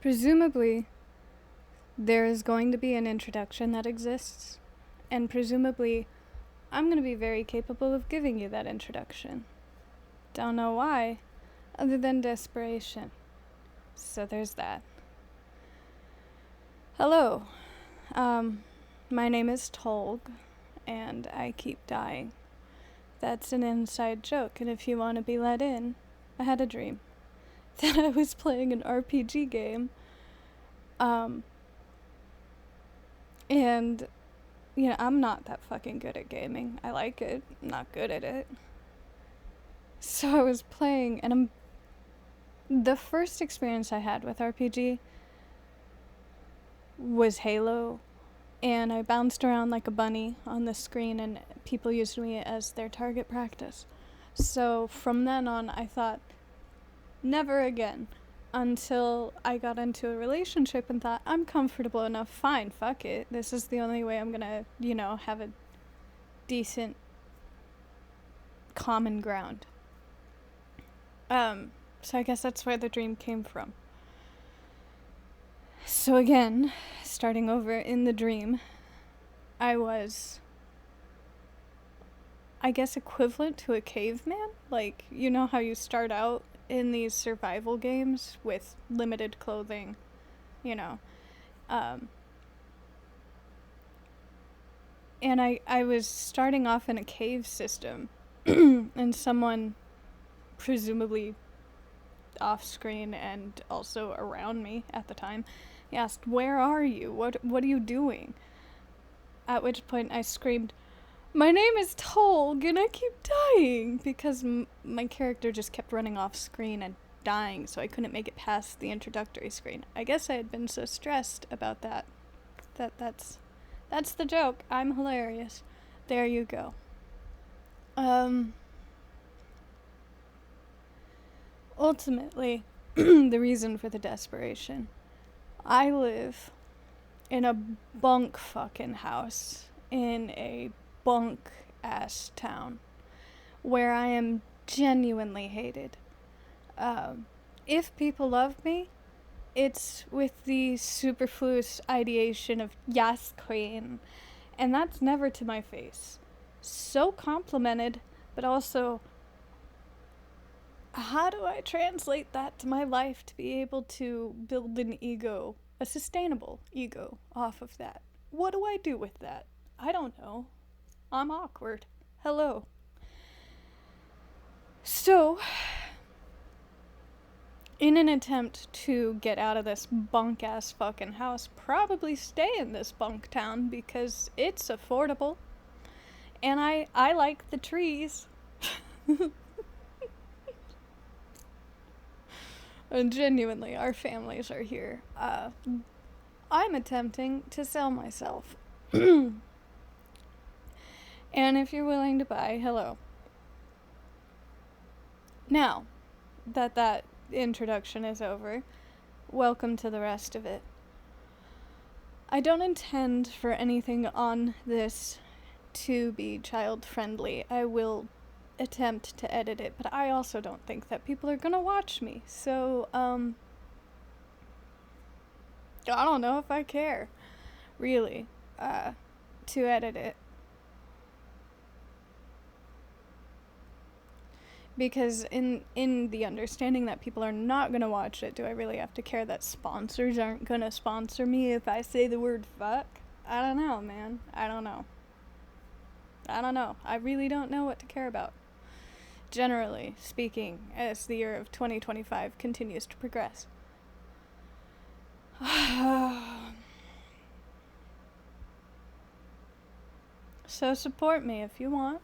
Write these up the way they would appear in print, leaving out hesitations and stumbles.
Presumably, there is going to be an introduction that exists, and presumably, I'm going to be very capable of giving you that introduction. Don't know why, other than desperation. So there's that. Hello. My name is Tolg, and I keep dying. That's an inside joke, and if you want to be let in, I had a dream that I was playing an RPG game. And, I'm not that fucking good at gaming. I like it, I'm not good at it. So I was playing, and the first experience I had with RPG was Halo, and I bounced around like a bunny on the screen, and people used me as their target practice. So from then on, I thought, never again. Until I got into a relationship and thought, I'm comfortable enough, fine, fuck it. This is the only way I'm gonna, have a decent common ground. So I guess that's where the dream came from. So again, starting over in the dream, I was, I guess, equivalent to a caveman. Like, you know how you start out in these survival games with limited clothing, and I was starting off in a cave system, and someone, presumably off screen and also around me at the time, asked, "Where are you? What are you doing?" At which point I screamed, "My name is Tolg, and I keep dying," because my character just kept running off screen and dying, so I couldn't make it past the introductory screen. I guess I had been so stressed about that's the joke. I'm hilarious. There you go. Ultimately, the reason for the desperation. I live in a bunk fucking house in a bunk ass town where I am genuinely hated. If people love me, it's with the superfluous ideation of "Yes, queen," and that's never to my face. So complimented, but also, how do I translate that to my life to be able to build an ego, a sustainable ego, off of that? What do I do with that? I don't know. I'm awkward. Hello. So, in an attempt to get out of this bunk ass fucking house, probably stay in this bunk town because it's affordable. And I like the trees. And genuinely, our families are here. I'm attempting to sell myself. And if you're willing to buy, hello. Now that introduction is over, welcome to the rest of it. I don't intend for anything on this to be child friendly. I will attempt to edit it, but I also don't think that people are gonna watch me, so I don't know if I care, really, to edit it. Because in the understanding that people are not gonna watch it, do I really have to care that sponsors aren't gonna sponsor me if I say the word fuck? I don't know, man. I don't know. I really don't know what to care about. Generally speaking, as the year of 2025 continues to progress. So support me if you want.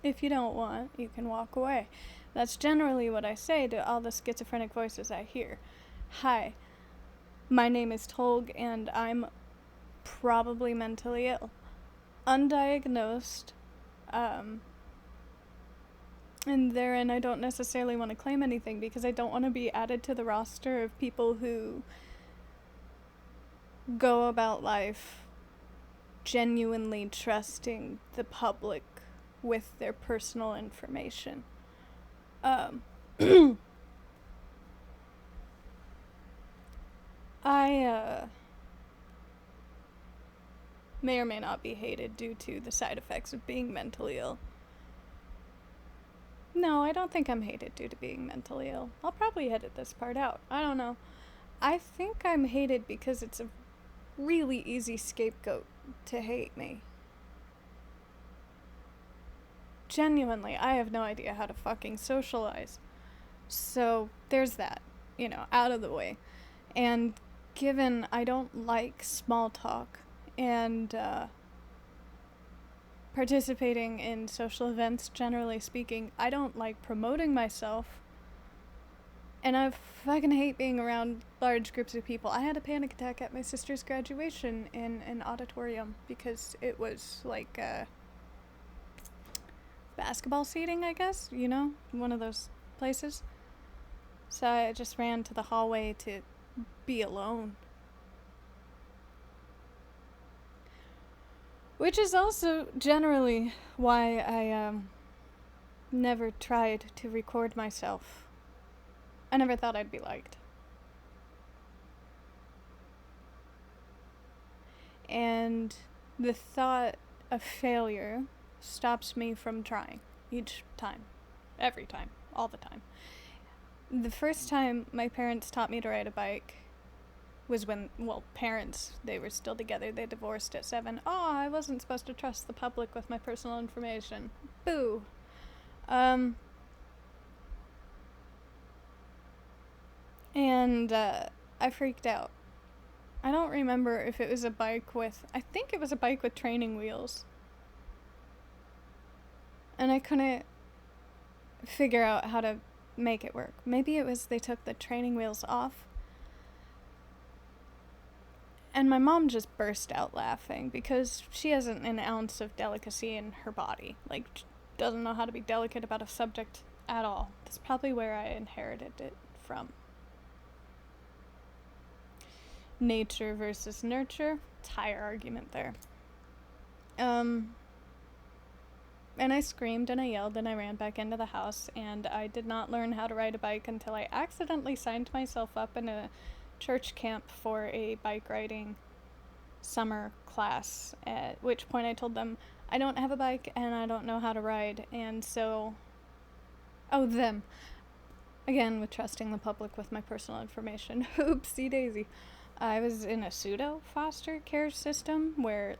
If you don't want, you can walk away. That's generally what I say to all the schizophrenic voices I hear. Hi, my name is Tolg, and I'm probably mentally ill. Undiagnosed, and therein I don't necessarily want to claim anything because I don't want to be added to the roster of people who go about life genuinely trusting the public with their personal information. I may or may not be hated due to the side effects of being mentally ill. No, I don't think I'm hated due to being mentally ill. I'll probably edit this part out. I don't know. I think I'm hated because it's a really easy scapegoat to hate me. Genuinely, I have no idea how to fucking socialize. So there's that, out of the way. And given I don't like small talk and participating in social events, generally speaking, I don't like promoting myself. And I fucking hate being around large groups of people. I had a panic attack at my sister's graduation in an auditorium because it was like basketball seating, I guess, one of those places. So I just ran to the hallway to be alone. Which is also generally why I never tried to record myself. I never thought I'd be liked. And the thought of failure stops me from trying each time, every time, all the time. The first time my parents taught me to ride a bike was when, parents, they were still together. They divorced at 7. Oh, I wasn't supposed to trust the public with my personal information. Boo. And I freaked out. I don't remember if it was a bike with, I think it was a bike with training wheels. And I couldn't figure out how to make it work. Maybe it was they took the training wheels off. And my mom just burst out laughing because she hasn't an ounce of delicacy in her body. Like, doesn't know how to be delicate about a subject at all. That's probably where I inherited it from. Nature versus nurture. It's a higher argument there. And I screamed and I yelled and I ran back into the house, and I did not learn how to ride a bike until I accidentally signed myself up in a church camp for a bike riding summer class, at which point I told them I don't have a bike and I don't know how to ride. And so, them again, with trusting the public with my personal information. Oopsie daisy. I was in a pseudo foster care system where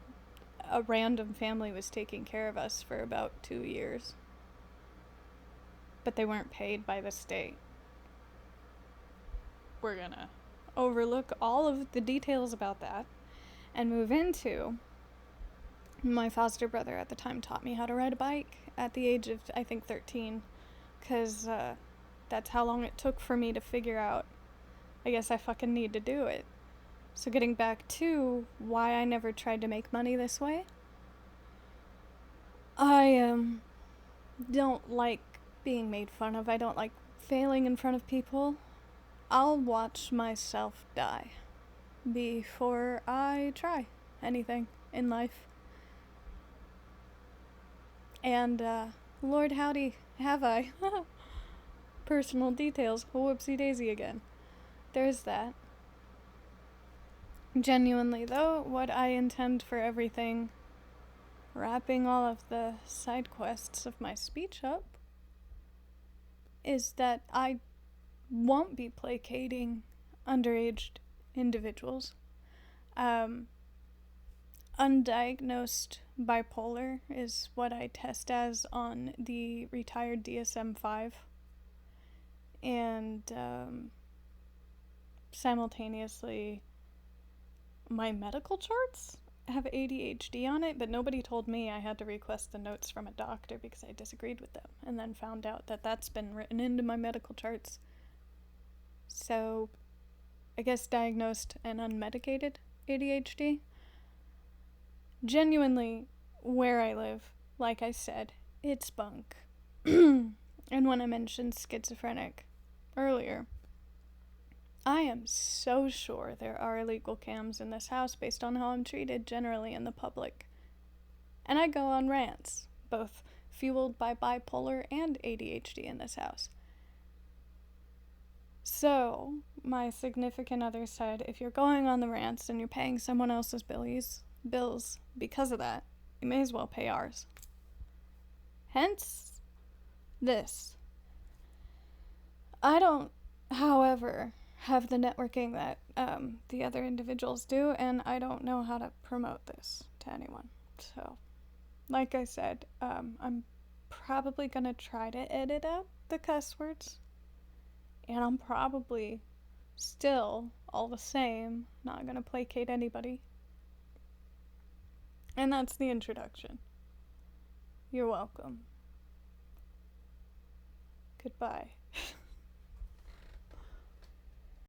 a random family was taking care of us for about 2 years, but they weren't paid by the state. We're gonna overlook all of the details about that and move into my foster brother at the time taught me how to ride a bike at the age of, I think, 13, because that's how long it took for me to figure out, I guess I fucking need to do it. So getting back to why I never tried to make money this way, I don't like being made fun of. I don't like failing in front of people. I'll watch myself die before I try anything in life. And Lord howdy, have I. Personal details. Whoopsie daisy again. There's that. Genuinely, though, what I intend for everything, wrapping all of the side quests of my speech up, is that I won't be placating underage individuals. Undiagnosed bipolar is what I test as on the retired DSM-5. And simultaneously, my medical charts have ADHD on it, but nobody told me I had to request the notes from a doctor because I disagreed with them, and then found out that that's been written into my medical charts. So, I guess diagnosed and unmedicated ADHD. Genuinely, where I live, like I said, it's bunk. And when I mentioned schizophrenic earlier, I am so sure there are illegal cams in this house based on how I'm treated generally in the public. And I go on rants, both fueled by bipolar and ADHD in this house. So, my significant other said, if you're going on the rants and you're paying someone else's bills because of that, you may as well pay ours. Hence, this. I don't, however, have the networking that the other individuals do, and I don't know how to promote this to anyone. So, like I said, I'm probably going to try to edit out the cuss words, and I'm probably still, all the same, not going to placate anybody. And that's the introduction. You're welcome. Goodbye.